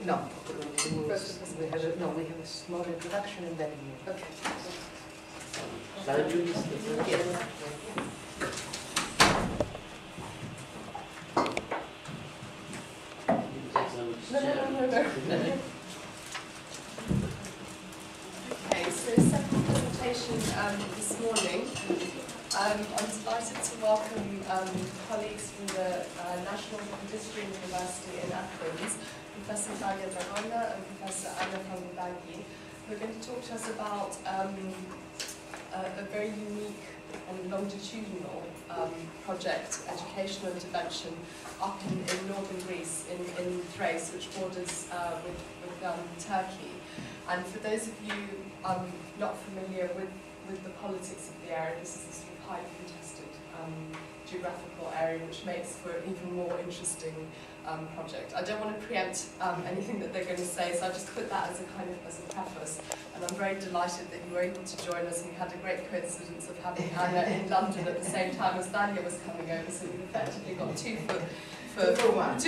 No, we have a small introduction and then you. Okay. Shall I do this? Yes. No. Okay, so second presentation this morning. I'm delighted to welcome colleagues from the National History University in Athens, Professor Thalia Dragona and Professor Frangoudaki, who are going to talk to us about a very unique and longitudinal project, educational intervention, up in northern Greece, in Thrace, which borders with Turkey. And for those of you not familiar with the politics of the area, this is a sort of highly contested geographical area, which makes for an even more interesting project. I don't want to preempt anything that they're going to say, so I just put that as a kind of as a preface. And I'm very delighted that you were able to join us, and we had a great coincidence of having Anna in London at the same time as Thalia was coming over, so we've effectively got two for one.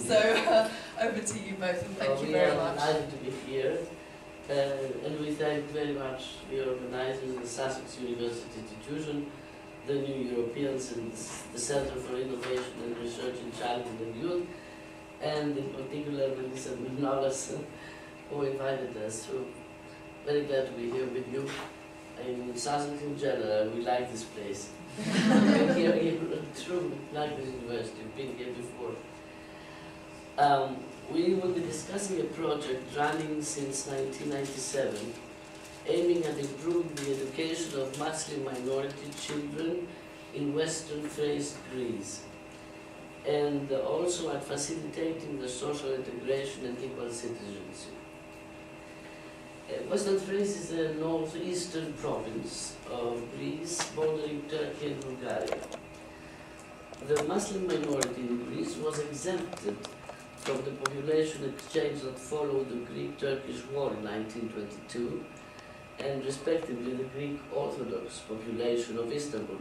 So over to you both, and thank you very much. We are delighted to be here, and we thank very much the organizers, the Sussex University Institution, the New Europeans, and the Center for Innovation and Research in Childhood and Youth, and in particular Melissa Mignolas, who invited us. So very glad to be here with you. In Sussex in general, we like this place. We've been here through like this university, we've been here before. We will be discussing a project running since 1997, aiming at improving the education of Muslim minority children in Western Thrace, Greece, and also at facilitating the social integration and equal citizenship. Western Thrace is a northeastern province of Greece, bordering Turkey and Bulgaria. The Muslim minority in Greece was exempted from the population exchange that followed the Greek-Turkish War in 1922, and respectively the Greek Orthodox population of Istanbul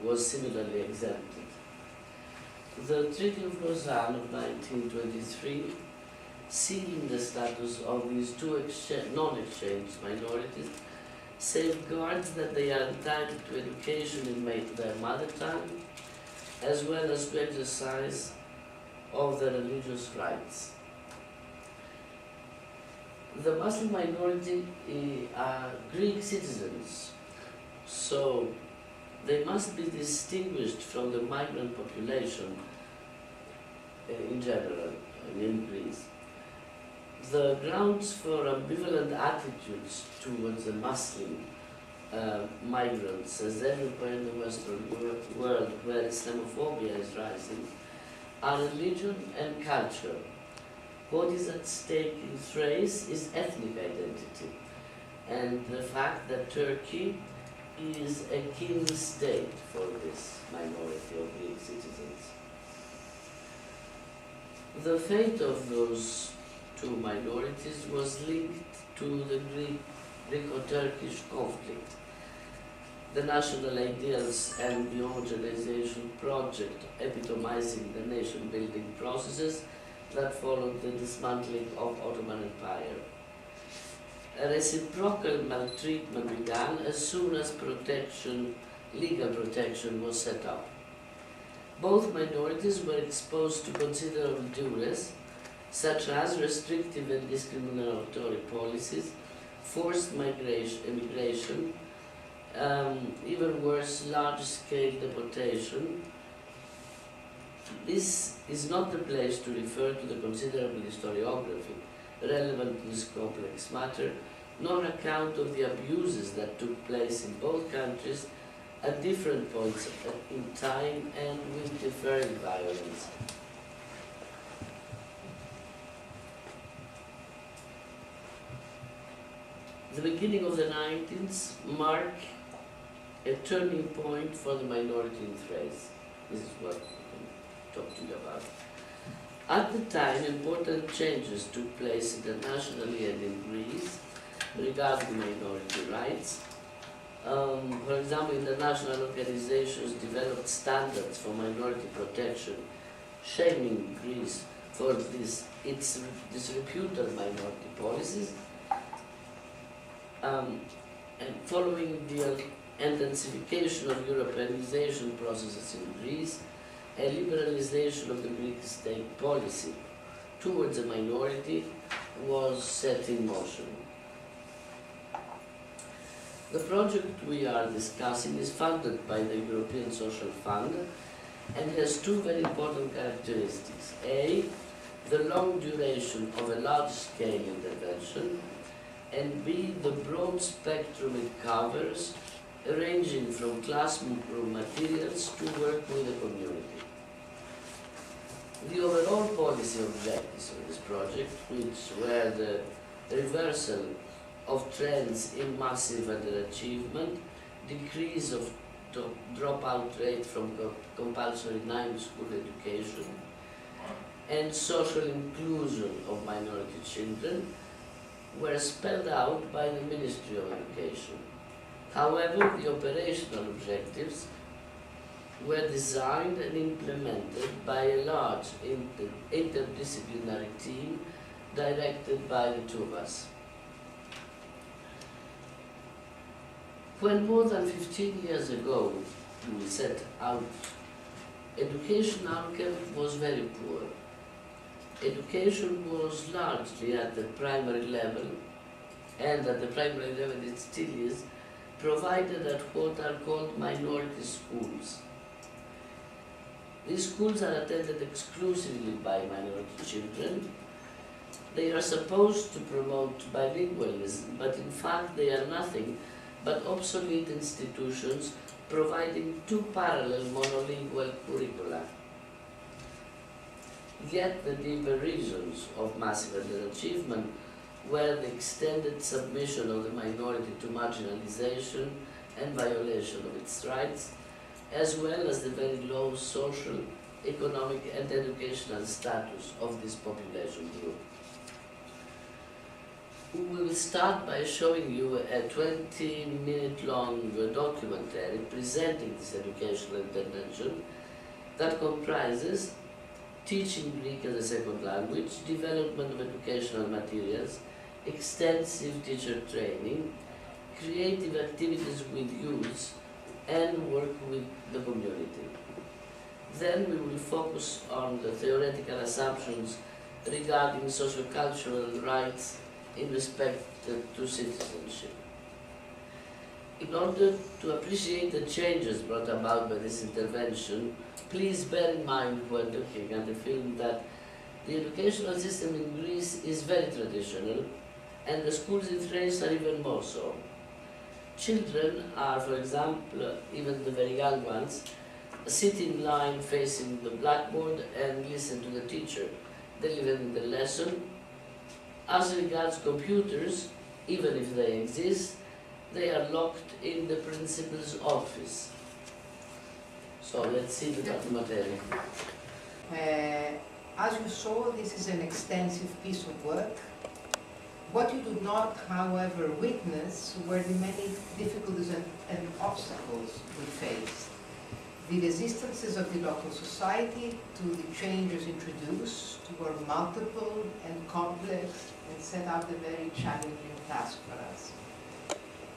was similarly exempted. The Treaty of Lausanne of 1923, sealing the status of these two non-exchange minorities, safeguards that they are entitled to education in their mother tongue, as well as to exercise of their religious rights. The Muslim minority are Greek citizens, so they must be distinguished from the migrant population in general in Greece. The grounds for ambivalent attitudes towards the Muslim migrants, as everywhere in the Western world where Islamophobia is rising, are religion and culture. What is at stake in Thrace is ethnic identity, and the fact that Turkey is a kin state for this minority of Greek citizens. The fate of those two minorities was linked to the Greco-Turkish conflict. The national ideals and the homogenization project epitomizing the nation-building processes that followed the dismantling of Ottoman Empire. A reciprocal maltreatment began as soon as legal protection was set up. Both minorities were exposed to considerable duress, such as restrictive and discriminatory policies, forced immigration, even worse, large-scale deportation. This is not the place to refer to the considerable historiography relevant to this complex matter, nor account of the abuses that took place in both countries at different points in time and with differing violence. The beginning of the 19th mark a turning point for the minority in Thrace. This is what I'm talking about. At the time, important changes took place internationally and in Greece regarding minority rights. For example, international organizations developed standards for minority protection, shaming Greece for its disreputed minority policies, and following the intensification of Europeanization processes in Greece, a liberalization of the Greek state policy towards a minority was set in motion. The project we are discussing is funded by the European Social Fund and has two very important characteristics. A, the long duration of a large-scale intervention, and B, the broad spectrum it covers, ranging from classroom materials to work with the community. The overall policy objectives of this project, which were the reversal of trends in massive underachievement, decrease of dropout rate from compulsory 9-school education, and social inclusion of minority children, were spelled out by the Ministry of Education. However, the operational objectives were designed and implemented by a large interdisciplinary team directed by the two of us. When more than 15 years ago we set out, education outcome was very poor. Education was largely at the primary level, and at the primary level it still is, provided at what are called minority schools. These schools are attended exclusively by minority children. They are supposed to promote bilingualism, but in fact they are nothing but obsolete institutions providing two parallel monolingual curricula. Yet the deeper reasons of massive underachievement were the extended submission of the minority to marginalization and violation of its rights, as well as the very low social, economic and educational status of this population group. We will start by showing you a 20-minute-long documentary presenting this educational intervention that comprises teaching Greek as a second language, development of educational materials, extensive teacher training, creative activities with youth, and work with the community. Then we will focus on the theoretical assumptions regarding socio-cultural rights in respect to citizenship. In order to appreciate the changes brought about by this intervention, please bear in mind when looking at the film that the educational system in Greece is very traditional, and the schools in Thrace are even more so. Children are, for example, even the very young ones, sit in line facing the blackboard and listen to the teacher delivering the lesson. As regards computers, even if they exist, they are locked in the principal's office. So let's see the documentary. As you saw, this is an extensive piece of work. What you did not, however, witness were the many difficulties and obstacles we faced. The resistances of the local society to the changes introduced were multiple and complex and set out a very challenging task for us.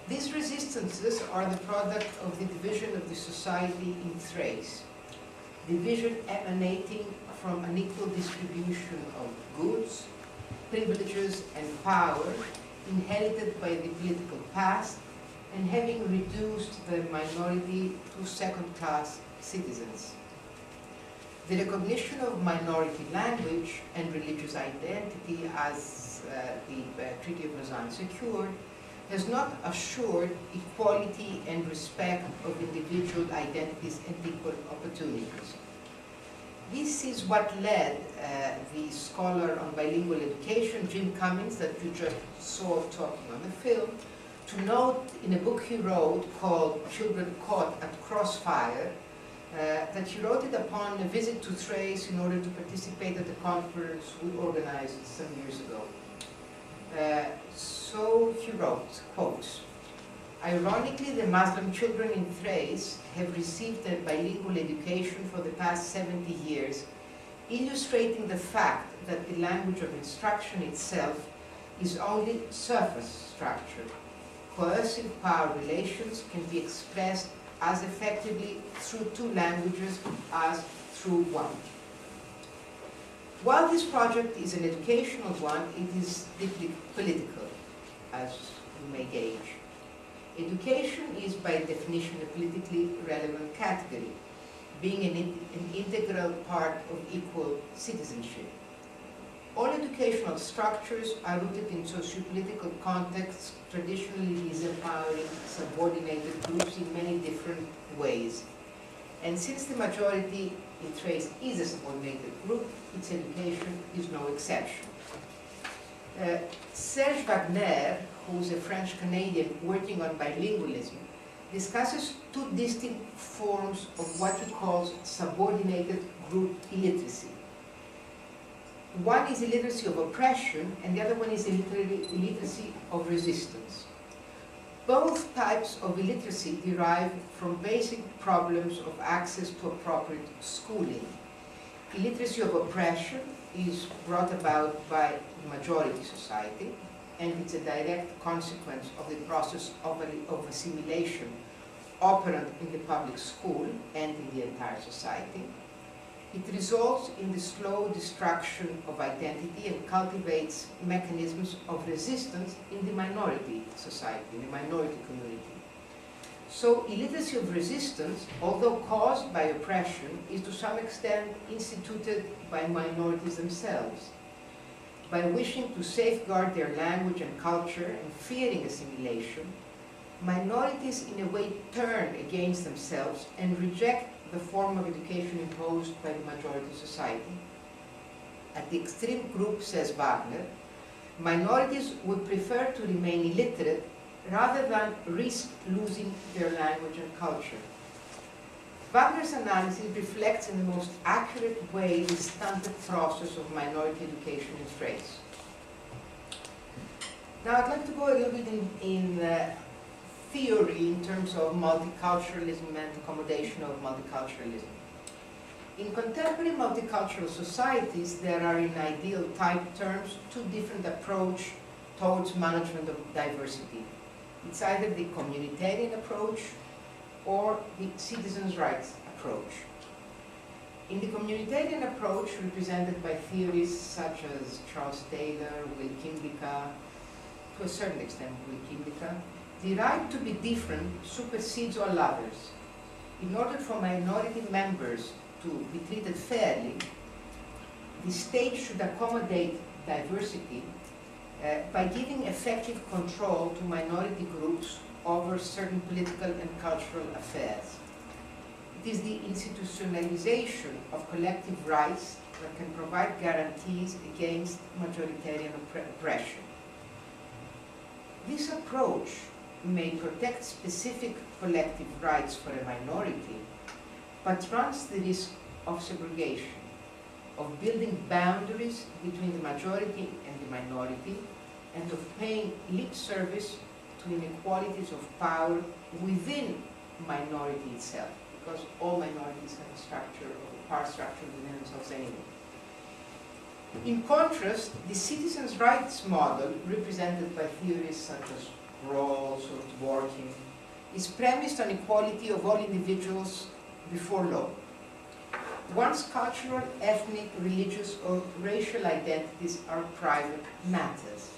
These resistances are the product of the division of the society in Thrace, division emanating from an equal distribution of goods, privileges and power inherited by the political past and having reduced the minority to second-class citizens. The recognition of minority language and religious identity as the Treaty of Lausanne secured has not assured equality and respect of individual identities and equal opportunities. This is what led the scholar on bilingual education, Jim Cummins, that you just saw talking on the film, to note in a book he wrote called Children Caught at Crossfire, that he wrote it upon a visit to Thrace in order to participate at the conference we organized some years ago. So he wrote, quote, "Ironically, the Muslim children in Thrace have received a bilingual education for the past 70 years illustrating the fact that the language of instruction itself is only surface structure. Coercive power relations can be expressed as effectively through two languages as through one. While this project is an educational one, it is deeply political, as you may gauge. Education is by definition a politically relevant category, being an integral part of equal citizenship. All educational structures are rooted in socio-political contexts, traditionally disempowering subordinated groups in many different ways. And since the majority in Thrace is a subordinated group, its education is no exception. Serge Wagner, who is a French-Canadian working on bilingualism, discusses two distinct forms of what he calls subordinated group illiteracy. One is illiteracy of oppression, and the other one is illiteracy of resistance. Both types of illiteracy derive from basic problems of access to appropriate schooling. Illiteracy of oppression is brought about by the majority society, and it's a direct consequence of the process of assimilation operant in the public school and in the entire society. It results in the slow destruction of identity and cultivates mechanisms of resistance in the minority society, in the minority community. So illiteracy of resistance, although caused by oppression, is to some extent instituted by minorities themselves. By wishing to safeguard their language and culture and fearing assimilation, minorities in a way turn against themselves and reject the form of education imposed by the majority society. At the extreme group, says Wagner, minorities would prefer to remain illiterate rather than risk losing their language and culture. Wagner's analysis reflects in the most accurate way the stunted process of minority education in Thrace. Now I'd like to go a little bit in theory in terms of multiculturalism and accommodation of multiculturalism. In contemporary multicultural societies, there are in ideal type terms two different approaches towards management of diversity. It's either the communitarian approach or the citizens' rights approach. In the communitarian approach, represented by theorists such as Charles Taylor, Will Kinglica, to a certain extent Will Kinglica, the right to be different supersedes all others. In order for minority members to be treated fairly, the state should accommodate diversity by giving effective control to minority groups over certain political and cultural affairs. It is the institutionalization of collective rights that can provide guarantees against majoritarian oppression. This approach may protect specific collective rights for a minority, but runs the risk of segregation, of building boundaries between the majority and the minority, and of paying lip service to inequalities of power within minority itself, because all minorities have a structure, or power structure within themselves anyway. In contrast, the citizens' rights model, represented by theorists such as Rawls or Dworkin, is premised on equality of all individuals before law. One's cultural, ethnic, religious, or racial identities are private matters.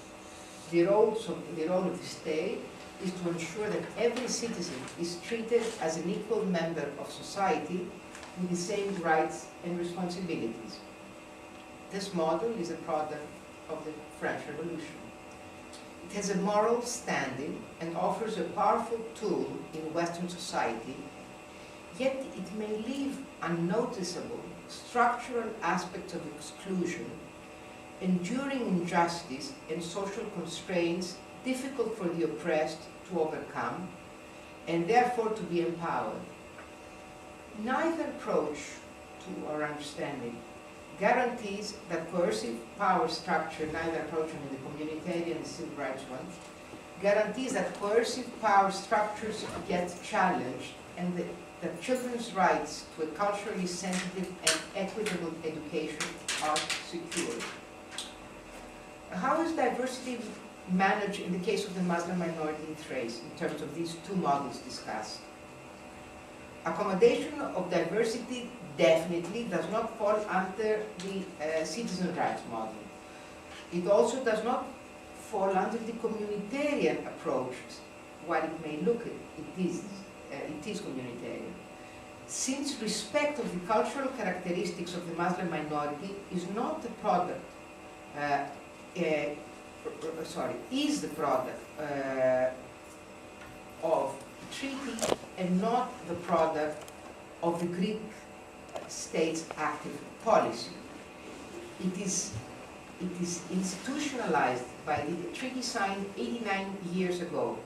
The role of the state is to ensure that every citizen is treated as an equal member of society with the same rights and responsibilities. This model is a product of the French Revolution. It has a moral standing and offers a powerful tool in Western society, yet it may leave unnoticeable structural aspects of exclusion, enduring injustice and social constraints difficult for the oppressed to overcome, and therefore to be empowered. Neither approach, to our understanding, guarantees that coercive power structure, neither approach, I mean the communitarian and civil rights one, guarantees that coercive power structures get challenged and that children's rights to a culturally sensitive and equitable education are secured. How is diversity managed in the case of the Muslim minority in Thrace in terms of these two models discussed? Accommodation of diversity definitely does not fall under the citizen rights model. It also does not fall under the communitarian approach, while it may look it is communitarian. Since respect of the cultural characteristics of the Muslim minority is not the product, is the product of the treaty and not the product of the Greek state's active policy. It is institutionalized by the treaty signed 89 years ago.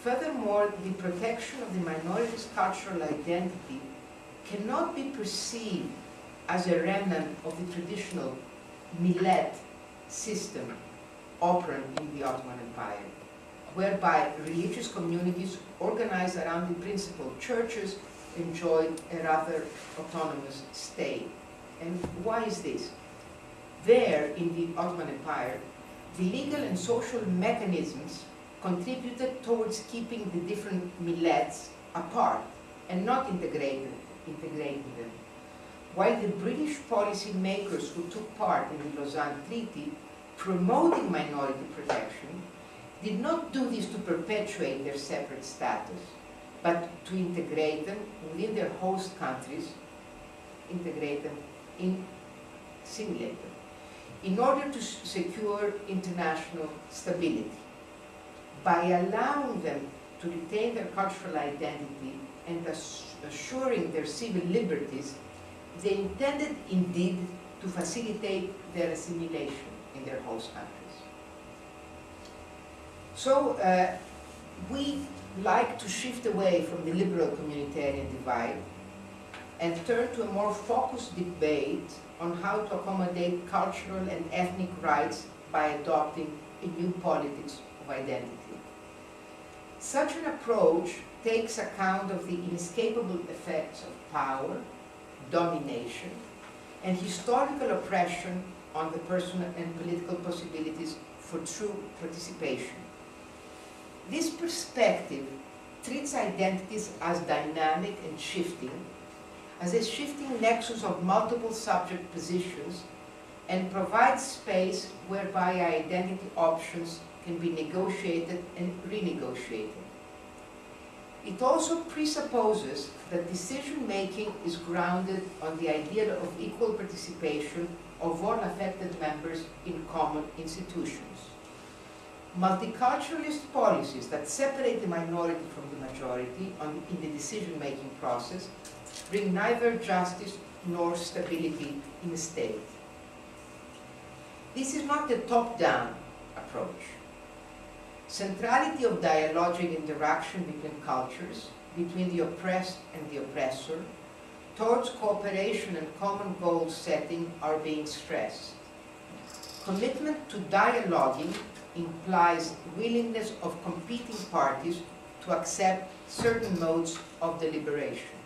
Furthermore, the protection of the minority's cultural identity cannot be perceived as a remnant of the traditional millet system operant in the Ottoman Empire, whereby religious communities organized around the principal churches enjoyed a rather autonomous state. And why is this? There, in the Ottoman Empire, the legal and social mechanisms contributed towards keeping the different millets apart and not integrating them. While the British policy makers who took part in the Lausanne Treaty promoting minority protection did not do this to perpetuate their separate status, but to integrate them within their host countries, integrate them, assimilate them, in order to secure international stability. By allowing them to retain their cultural identity and assuring their civil liberties, they intended indeed to facilitate their assimilation in their host countries. So we like to shift away from the liberal communitarian divide and turn to a more focused debate on how to accommodate cultural and ethnic rights by adopting a new politics of identity. Such an approach takes account of the inescapable effects of power, domination, and historical oppression on the personal and political possibilities for true participation. This perspective treats identities as dynamic and shifting, as a shifting nexus of multiple subject positions, and provides space whereby identity options can be negotiated and renegotiated. It also presupposes that decision-making is grounded on the idea of equal participation of all affected members in common institutions. Multiculturalist policies that separate the minority from the majority in the decision-making process bring neither justice nor stability in the state. This is not the top-down approach. Centrality of dialogic interaction between cultures, between the oppressed and the oppressor, towards cooperation and common goal setting are being stressed. Commitment to dialoguing implies willingness of competing parties to accept certain modes of deliberation,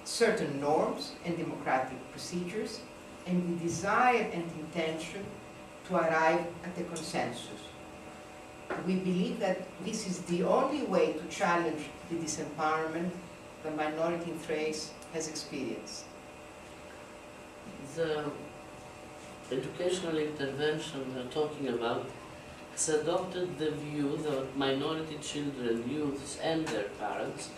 certain norms and democratic procedures, and the desire and intention to arrive at a consensus. We believe that this is the only way to challenge the disempowerment the minority in Thrace has experienced. The educational intervention we're talking about has adopted the view that minority children, youths, and their parents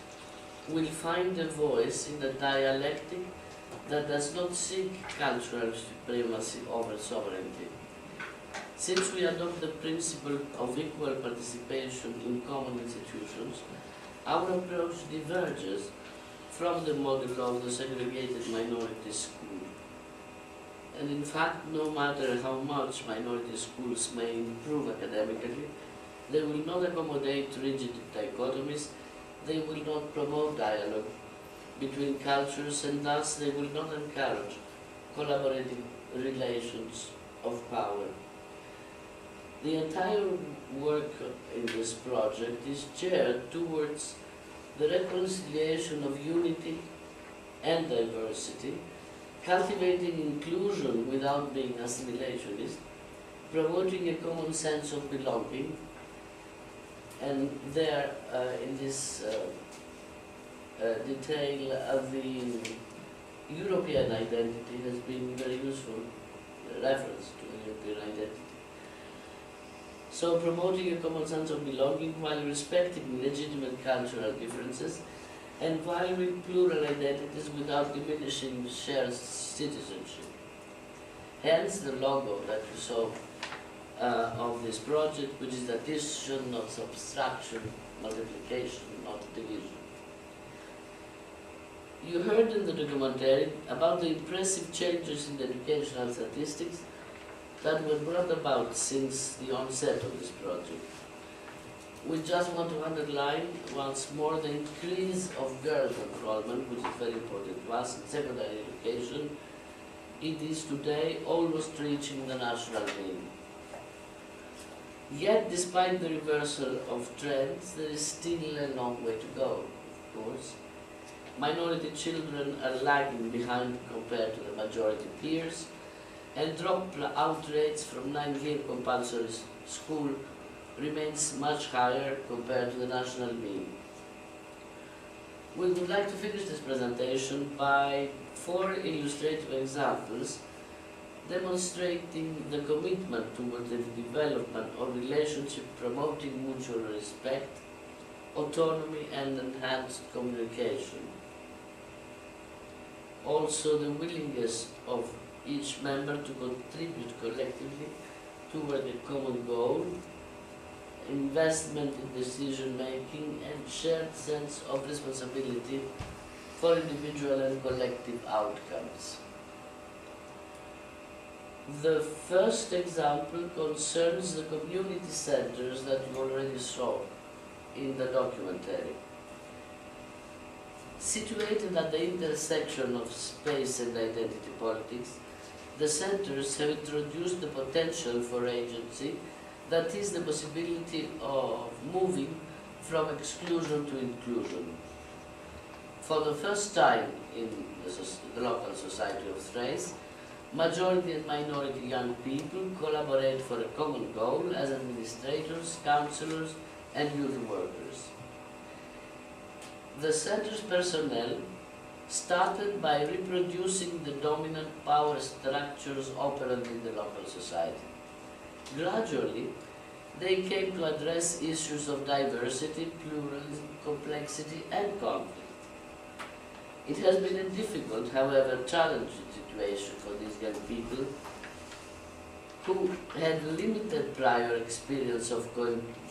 will find a voice in a dialectic that does not seek cultural supremacy over sovereignty. Since we adopt the principle of equal participation in common institutions, our approach diverges from the model of the segregated minority school. And in fact, no matter how much minority schools may improve academically, they will not accommodate rigid dichotomies, they will not promote dialogue between cultures, and thus they will not encourage collaborative relations of power. The entire work in this project is geared towards the reconciliation of unity and diversity, cultivating inclusion without being assimilationist, promoting a common sense of belonging, and there in this detail the European identity has been very useful reference to the European identity. So promoting a common sense of belonging while respecting legitimate cultural differences and valuing plural identities without diminishing shared citizenship. Hence the logo that you saw of this project, which is addition, not subtraction, multiplication, not division. You heard in the documentary about the impressive changes in the educational statistics that were brought about since the onset of this project. We just want to underline once more the increase of girls' enrollment, which is very important to us, in secondary education. It is today almost reaching the national mean. Yet, despite the reversal of trends, there is still a long way to go, of course. Minority children are lagging behind compared to the majority peers, and drop-out rates from 9-year compulsory school remains much higher compared to the national mean. We would like to finish this presentation by 4 illustrative examples demonstrating the commitment toward the development of relationship promoting mutual respect, autonomy and enhanced communication. Also the willingness of each member to contribute collectively toward a common goal, investment in decision making and shared sense of responsibility for individual and collective outcomes. The first example concerns the community centers that you already saw in the documentary. Situated at the intersection of space and identity politics, the centers have introduced the potential for agency, that is the possibility of moving from exclusion to inclusion. For the first time in the local society of Thrace, majority and minority young people collaborate for a common goal as administrators, councillors and youth workers. The center's personnel started by reproducing the dominant power structures operant in the local society. Gradually, they came to address issues of diversity, pluralism, complexity and conflict. It has been a difficult, however challenging situation for these young people who had limited prior experience of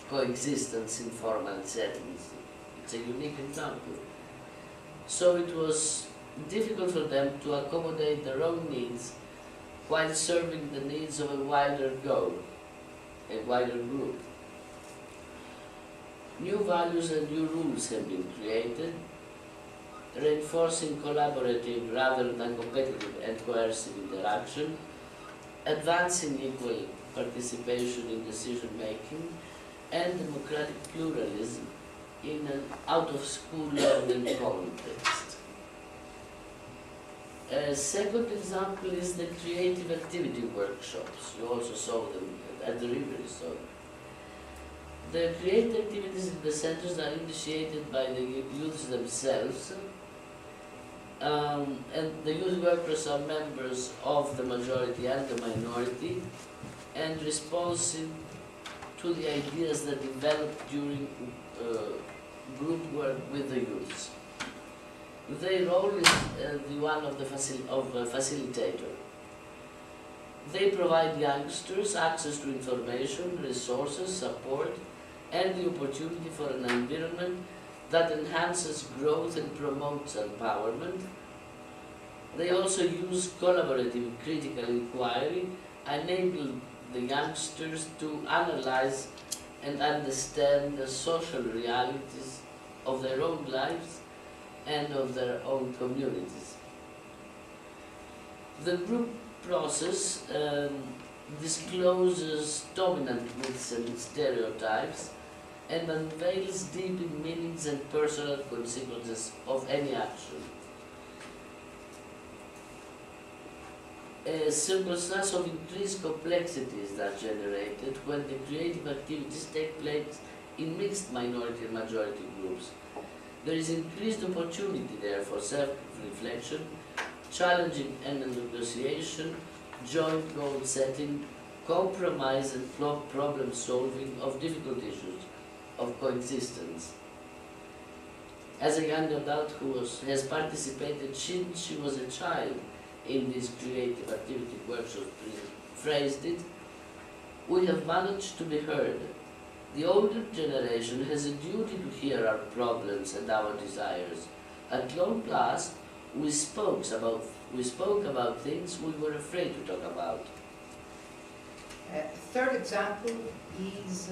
coexistence in formal settings. It's a unique example. So it was difficult for them to accommodate their own needs while serving the needs of a wider goal, a wider group. New values and new rules have been created, reinforcing collaborative rather than competitive and coercive interaction, advancing equal participation in decision-making, and democratic pluralism in an out-of-school learning context. A second example is the creative activity workshops. You also saw them at the River. So the creative activities in the centers are initiated by the youths themselves, and the youth workers are members of the majority and the minority, and responsive to the ideas that develop during group work with the youths. Their role is the one of the facilitator. They provide youngsters access to information, resources, support, and the opportunity for an environment that enhances growth and promotes empowerment. They also use collaborative critical inquiry, enable the youngsters to analyze and understand the social realities of their own lives and of their own communities. The group process discloses dominant myths and stereotypes and unveils deep meanings and personal consequences of any action. A circumstance of increased complexity is thus generated when the creative activities take place in mixed minority and majority groups. There is increased opportunity there for self-reflection, challenging and negotiation, joint goal setting, compromise and problem solving of difficult issues of coexistence. As a young adult who has participated since she was a child in this creative activity workshop phrased it, we have managed to be heard. The older generation has a duty to hear our problems and our desires. At long last, we spoke about things we were afraid to talk about. Third example is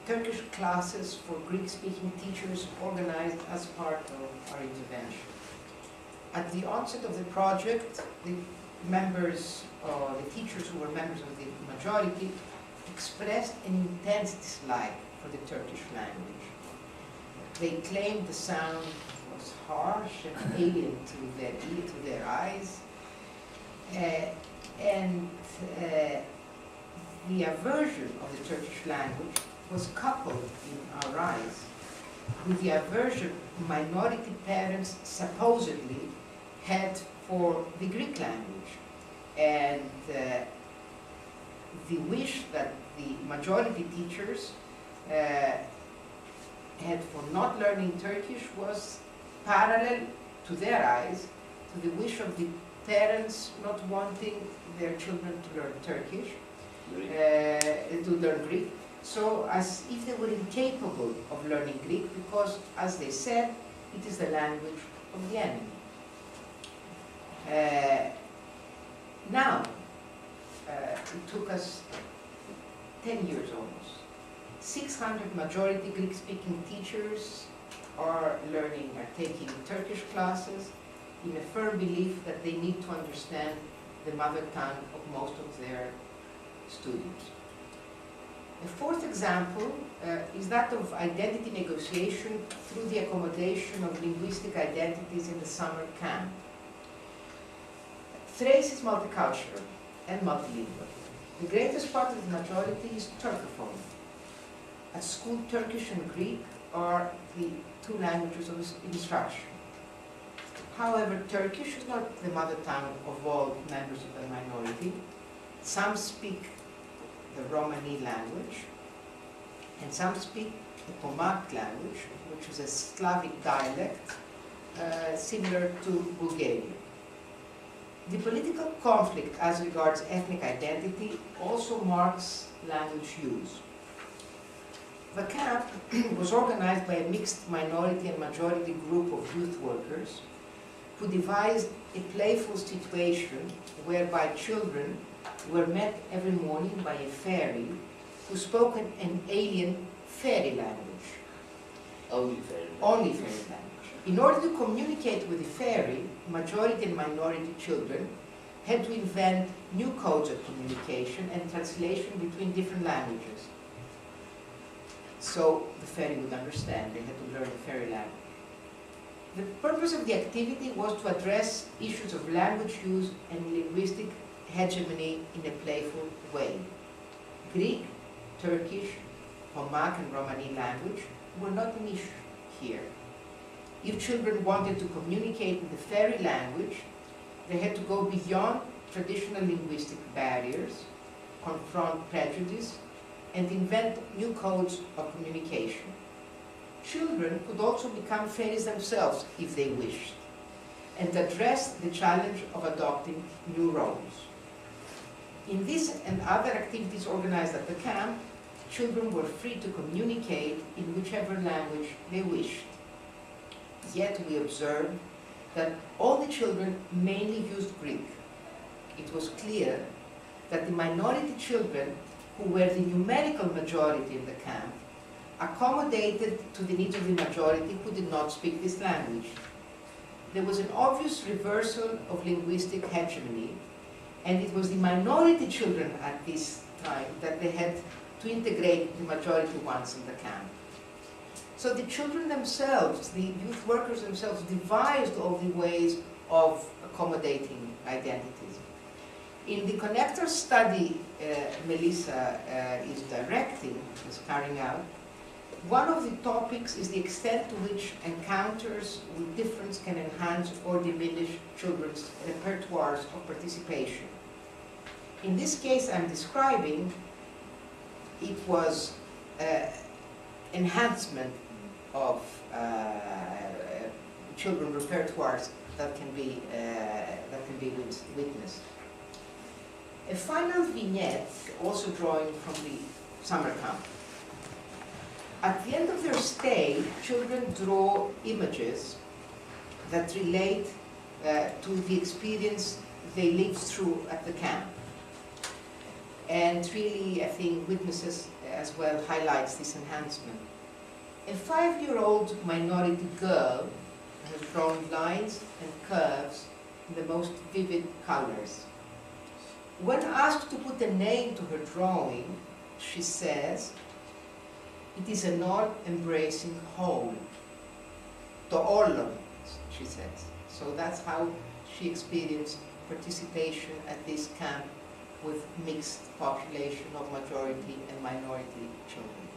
Turkish classes for Greek-speaking teachers organized as part of our intervention. At the onset of the project, the teachers who were members of the majority expressed an intense dislike for the Turkish language. They claimed the sound was harsh and alien to their eyes, and the aversion of the Turkish language was coupled in our eyes with the aversion minority parents supposedly had for the Greek language, and the wish that the majority teachers had for not learning Turkish was parallel to their eyes to the wish of the parents not wanting their children to learn Turkish, to learn Greek, so as if they were incapable of learning Greek because, as they said, it is the language of the enemy. Now, it took us 10 years almost. 600 majority Greek-speaking teachers are taking Turkish classes in a firm belief that they need to understand the mother tongue of most of their students. A fourth example is that of identity negotiation through the accommodation of linguistic identities in the summer camp. Thrace is multicultural and multilingual. The greatest part of the majority is Turcophone. At school, Turkish and Greek are the two languages of instruction. However, Turkish is not the mother tongue of all members of the minority. Some speak the Romani language, and some speak the Pomak language, which is a Slavic dialect similar to Bulgarian. The political conflict as regards ethnic identity also marks language use. The camp was organized by a mixed minority and majority group of youth workers who devised a playful situation whereby children were met every morning by a fairy who spoke an alien fairy language. Only fairy language. Only fairy language. In order to communicate with the fairy, majority and minority children had to invent new codes of communication and translation between different languages. So the fairy would understand, they had to learn the fairy language. The purpose of the activity was to address issues of language use and linguistic hegemony in a playful way. Greek, Turkish, Pomak and Romani language were not an issue here. If children wanted to communicate in the fairy language, they had to go beyond traditional linguistic barriers, confront prejudice, and invent new codes of communication. Children could also become fairies themselves if they wished, and address the challenge of adopting new roles. In this and other activities organized at the camp, children were free to communicate in whichever language they wished. Yet we observed that all the children mainly used Greek. It was clear that the minority children, who were the numerical majority in the camp, accommodated to the needs of the majority who did not speak this language. There was an obvious reversal of linguistic hegemony, and it was the minority children at this time that they had to integrate the majority ones in the camp. So the children themselves, the youth workers themselves, devised all the ways of accommodating identities. In the connector study Melissa is directing, is carrying out, one of the topics is the extent to which encounters with difference can enhance or diminish children's repertoires of participation. In this case I'm describing, it was enhancement of children repertoires that can be witnessed. A final vignette, also drawing from the summer camp. At the end of their stay, children draw images that relate to the experience they lived through at the camp. And really, I think, witnesses as well highlights this enhancement. A 5-year-old minority girl has drawn lines and curves in the most vivid colors. When asked to put a name to her drawing, she says, "It is an all-embracing whole." To all, she says. So that's how she experienced participation at this camp with mixed population of majority and minority children.